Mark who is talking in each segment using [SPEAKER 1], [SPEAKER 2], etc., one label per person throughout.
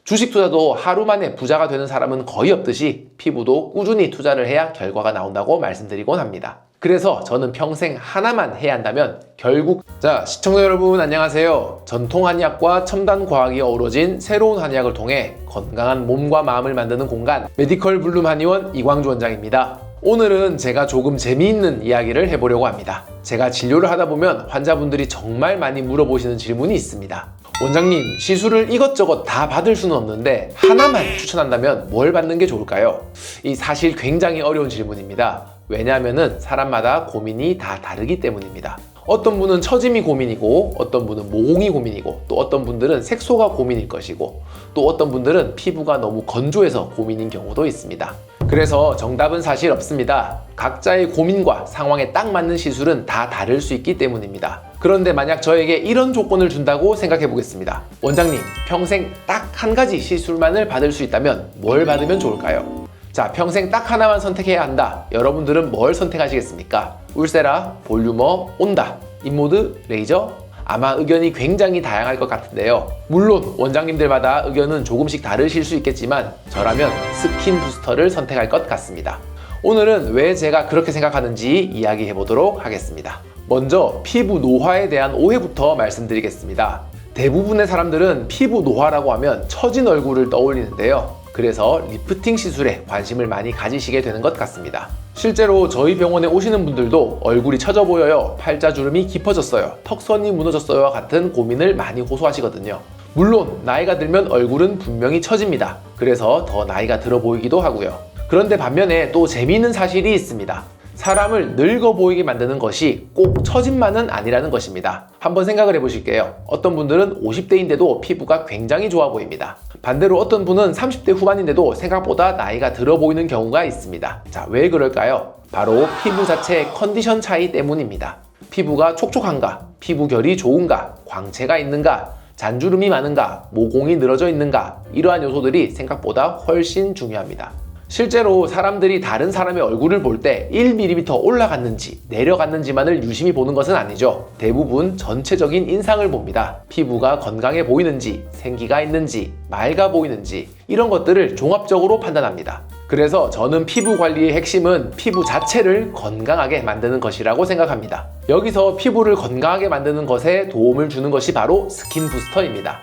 [SPEAKER 1] 주식 투자도 하루 만에 부자가 되는 사람은 거의 없듯이 피부도 꾸준히 투자를 해야 결과가 나온다고 말씀드리곤 합니다. 그래서 저는 평생 하나만 해야 한다면 결국 시청자 여러분 안녕하세요. 전통 한의학과 첨단 과학이 어우러진 새로운 한의학을 통해 건강한 몸과 마음을 만드는 공간 메디컬 블룸 한의원 이광주 원장입니다. 오늘은 제가 조금 재미있는 이야기를 해보려고 합니다. 제가 진료를 하다 보면 환자분들이 정말 많이 물어보시는 질문이 있습니다. 원장님, 시술을 이것저것 다 받을 수는 없는데 하나만 추천한다면 뭘 받는 게 좋을까요? 이 사실 굉장히 어려운 질문입니다. 왜냐하면 사람마다 고민이 다 다르기 때문입니다. 어떤 분은 처짐이 고민이고, 어떤 분은 모공이 고민이고, 또 어떤 분들은 색소가 고민일 것이고, 또 어떤 분들은 피부가 너무 건조해서 고민인 경우도 있습니다. 그래서 정답은 사실 없습니다. 각자의 고민과 상황에 딱 맞는 시술은 다 다를 수 있기 때문입니다. 그런데 만약 저에게 이런 조건을 준다고 생각해 보겠습니다. 원장님, 평생 딱 한 가지 시술만을 받을 수 있다면 뭘 받으면 좋을까요? 자, 평생 딱 하나만 선택해야 한다. 여러분들은 뭘 선택하시겠습니까? 울세라, 볼륨어, 온다, 인모드, 레이저? 아마 의견이 굉장히 다양할 것 같은데요. 물론 원장님들마다 의견은 조금씩 다르실 수 있겠지만 저라면 스킨 부스터를 선택할 것 같습니다. 오늘은 왜 제가 그렇게 생각하는지 이야기해 보도록 하겠습니다. 먼저 피부 노화에 대한 오해부터 말씀드리겠습니다. 대부분의 사람들은 피부 노화라고 하면 처진 얼굴을 떠올리는데요. 그래서 리프팅 시술에 관심을 많이 가지시게 되는 것 같습니다. 실제로 저희 병원에 오시는 분들도 얼굴이 처져 보여요, 팔자주름이 깊어졌어요, 턱선이 무너졌어요와 같은 고민을 많이 호소하시거든요. 물론 나이가 들면 얼굴은 분명히 처집니다. 그래서 더 나이가 들어 보이기도 하고요. 그런데 반면에 또 재미있는 사실이 있습니다. 사람을 늙어 보이게 만드는 것이 꼭 처짐만은 아니라는 것입니다. 한번 생각을 해보실게요. 어떤 분들은 50대인데도 피부가 굉장히 좋아 보입니다. 반대로 어떤 분은 30대 후반인데도 생각보다 나이가 들어 보이는 경우가 있습니다. 자, 왜 그럴까요? 바로 피부 자체의 컨디션 차이 때문입니다. 피부가 촉촉한가, 피부결이 좋은가, 광채가 있는가, 잔주름이 많은가, 모공이 늘어져 있는가, 이러한 요소들이 생각보다 훨씬 중요합니다. 실제로 사람들이 다른 사람의 얼굴을 볼 때 1mm 올라갔는지 내려갔는지만을 유심히 보는 것은 아니죠. 대부분 전체적인 인상을 봅니다. 피부가 건강해 보이는지, 생기가 있는지, 맑아 보이는지 이런 것들을 종합적으로 판단합니다. 그래서 저는 피부 관리의 핵심은 피부 자체를 건강하게 만드는 것이라고 생각합니다. 여기서 피부를 건강하게 만드는 것에 도움을 주는 것이 바로 스킨 부스터입니다.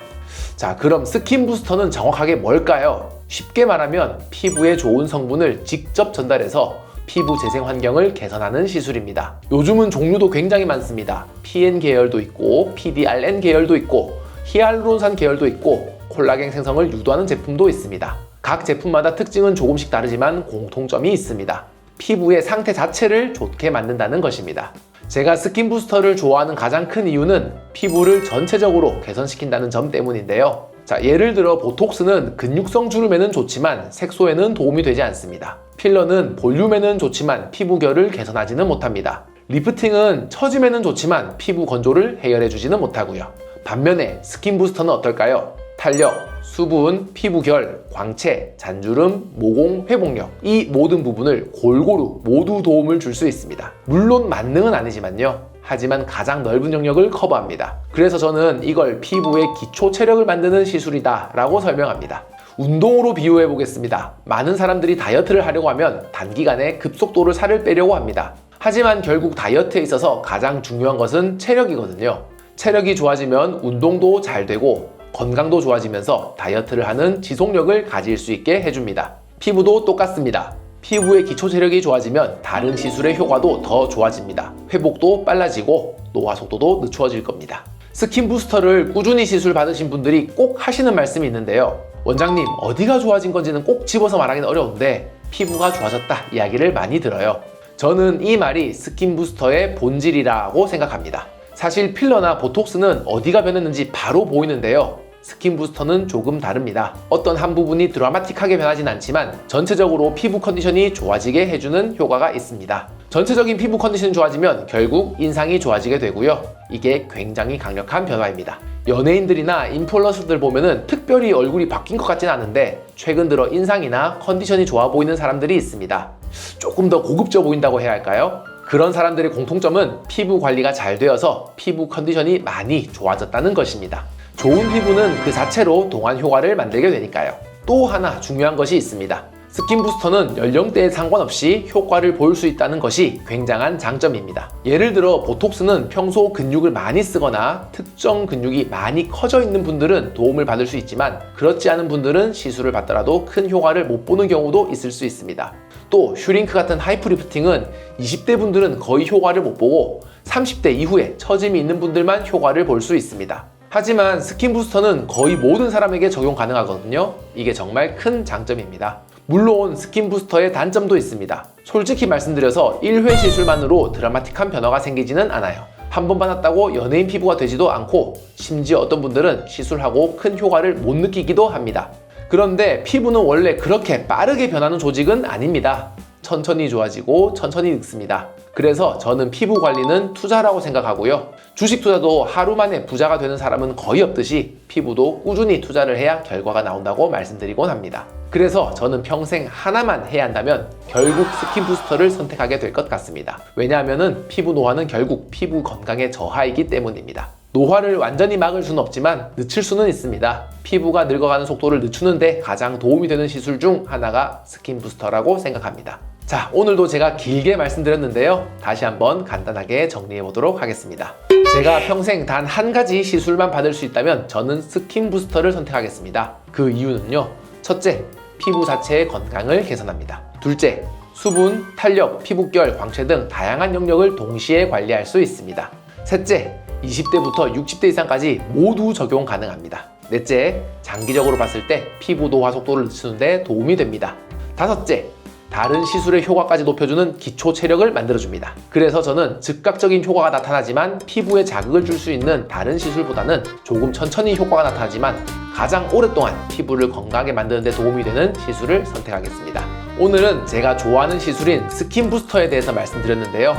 [SPEAKER 1] 자, 그럼 스킨 부스터는 정확하게 뭘까요? 쉽게 말하면 피부에 좋은 성분을 직접 전달해서 피부 재생 환경을 개선하는 시술입니다. 요즘은 종류도 굉장히 많습니다. PN 계열도 있고, PDRN 계열도 있고, 히알루론산 계열도 있고, 콜라겐 생성을 유도하는 제품도 있습니다. 각 제품마다 특징은 조금씩 다르지만 공통점이 있습니다. 피부의 상태 자체를 좋게 만든다는 것입니다. 제가 스킨 부스터를 좋아하는 가장 큰 이유는 피부를 전체적으로 개선시킨다는 점 때문인데요. 자, 예를 들어 보톡스는 근육성 주름에는 좋지만 색소에는 도움이 되지 않습니다. 필러는 볼륨에는 좋지만 피부결을 개선하지는 못합니다. 리프팅은 처짐에는 좋지만 피부 건조를 해결해주지는 못하고요. 반면에 스킨 부스터는 어떨까요? 탄력, 수분, 피부결, 광채, 잔주름, 모공, 회복력 이 모든 부분을 골고루 모두 도움을 줄 수 있습니다. 물론 만능은 아니지만요. 하지만 가장 넓은 영역을 커버합니다. 그래서 저는 이걸 피부의 기초 체력을 만드는 시술이다 라고 설명합니다. 운동으로 비유해 보겠습니다. 많은 사람들이 다이어트를 하려고 하면 단기간에 급속도로 살을 빼려고 합니다. 하지만 결국 다이어트에 있어서 가장 중요한 것은 체력이거든요. 체력이 좋아지면 운동도 잘 되고 건강도 좋아지면서 다이어트를 하는 지속력을 가질 수 있게 해줍니다. 피부도 똑같습니다. 피부의 기초 체력이 좋아지면 다른 시술의 효과도 더 좋아집니다. 회복도 빨라지고 노화 속도도 늦추어질 겁니다. 스킨 부스터를 꾸준히 시술 받으신 분들이 꼭 하시는 말씀이 있는데요. 원장님, 어디가 좋아진 건지는 꼭 집어서 말하기는 어려운데 피부가 좋아졌다 이야기를 많이 들어요. 저는 이 말이 스킨 부스터의 본질이라고 생각합니다. 사실 필러나 보톡스는 어디가 변했는지 바로 보이는데요. 스킨 부스터는 조금 다릅니다. 어떤 한 부분이 드라마틱하게 변하진 않지만 전체적으로 피부 컨디션이 좋아지게 해주는 효과가 있습니다. 전체적인 피부 컨디션이 좋아지면 결국 인상이 좋아지게 되고요. 이게 굉장히 강력한 변화입니다. 연예인들이나 인플루언서들 보면은 특별히 얼굴이 바뀐 것 같진 않은데 최근 들어 인상이나 컨디션이 좋아 보이는 사람들이 있습니다. 조금 더 고급져 보인다고 해야 할까요? 그런 사람들의 공통점은 피부 관리가 잘 되어서 피부 컨디션이 많이 좋아졌다는 것입니다. 좋은 피부는 그 자체로 동안 효과를 만들게 되니까요. 또 하나 중요한 것이 있습니다. 스킨 부스터는 연령대에 상관없이 효과를 볼 수 있다는 것이 굉장한 장점입니다. 예를 들어 보톡스는 평소 근육을 많이 쓰거나 특정 근육이 많이 커져 있는 분들은 도움을 받을 수 있지만 그렇지 않은 분들은 시술을 받더라도 큰 효과를 못 보는 경우도 있을 수 있습니다. 또 슈링크 같은 하이프 리프팅은 20대 분들은 거의 효과를 못 보고 30대 이후에 처짐이 있는 분들만 효과를 볼 수 있습니다. 하지만 스킨 부스터는 거의 모든 사람에게 적용 가능하거든요. 이게 정말 큰 장점입니다. 물론 스킨 부스터의 단점도 있습니다. 솔직히 말씀드려서 1회 시술만으로 드라마틱한 변화가 생기지는 않아요. 한 번 받았다고 연예인 피부가 되지도 않고 심지어 어떤 분들은 시술하고 큰 효과를 못 느끼기도 합니다. 그런데 피부는 원래 그렇게 빠르게 변하는 조직은 아닙니다. 천천히 좋아지고 천천히 늙습니다. 그래서 저는 피부 관리는 투자라고 생각하고요. 주식 투자도 하루 만에 부자가 되는 사람은 거의 없듯이 피부도 꾸준히 투자를 해야 결과가 나온다고 말씀드리곤 합니다. 그래서 저는 평생 하나만 해야 한다면 결국 스킨 부스터를 선택하게 될 것 같습니다. 왜냐하면 피부 노화는 결국 피부 건강의 저하이기 때문입니다. 노화를 완전히 막을 수는 없지만 늦출 수는 있습니다. 피부가 늙어가는 속도를 늦추는데 가장 도움이 되는 시술 중 하나가 스킨 부스터라고 생각합니다. 자, 오늘도 제가 길게 말씀드렸는데요. 다시 한번 간단하게 정리해 보도록 하겠습니다. 제가 평생 단 한 가지 시술만 받을 수 있다면 저는 스킨 부스터를 선택하겠습니다. 그 이유는요. 첫째, 피부 자체의 건강을 개선합니다. 둘째, 수분, 탄력, 피부결, 광채 등 다양한 영역을 동시에 관리할 수 있습니다. 셋째, 20대부터 60대 이상까지 모두 적용 가능합니다. 넷째, 장기적으로 봤을 때 피부 노화 속도를 늦추는 데 도움이 됩니다. 다섯째, 다른 시술의 효과까지 높여주는 기초 체력을 만들어줍니다. 그래서 저는 즉각적인 효과가 나타나지만 피부에 자극을 줄 수 있는 다른 시술보다는 조금 천천히 효과가 나타나지만 가장 오랫동안 피부를 건강하게 만드는 데 도움이 되는 시술을 선택하겠습니다. 오늘은 제가 좋아하는 시술인 스킨 부스터에 대해서 말씀드렸는데요.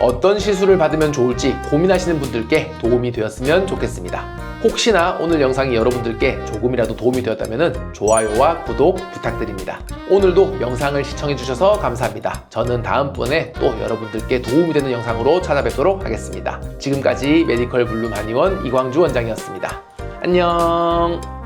[SPEAKER 1] 어떤 시술을 받으면 좋을지 고민하시는 분들께 도움이 되었으면 좋겠습니다. 혹시나 오늘 영상이 여러분들께 조금이라도 도움이 되었다면 좋아요와 구독 부탁드립니다. 오늘도 영상을 시청해주셔서 감사합니다. 저는 다음번에 또 여러분들께 도움이 되는 영상으로 찾아뵙도록 하겠습니다. 지금까지 메디컬 블룸 한의원 이광주 원장이었습니다. 안녕.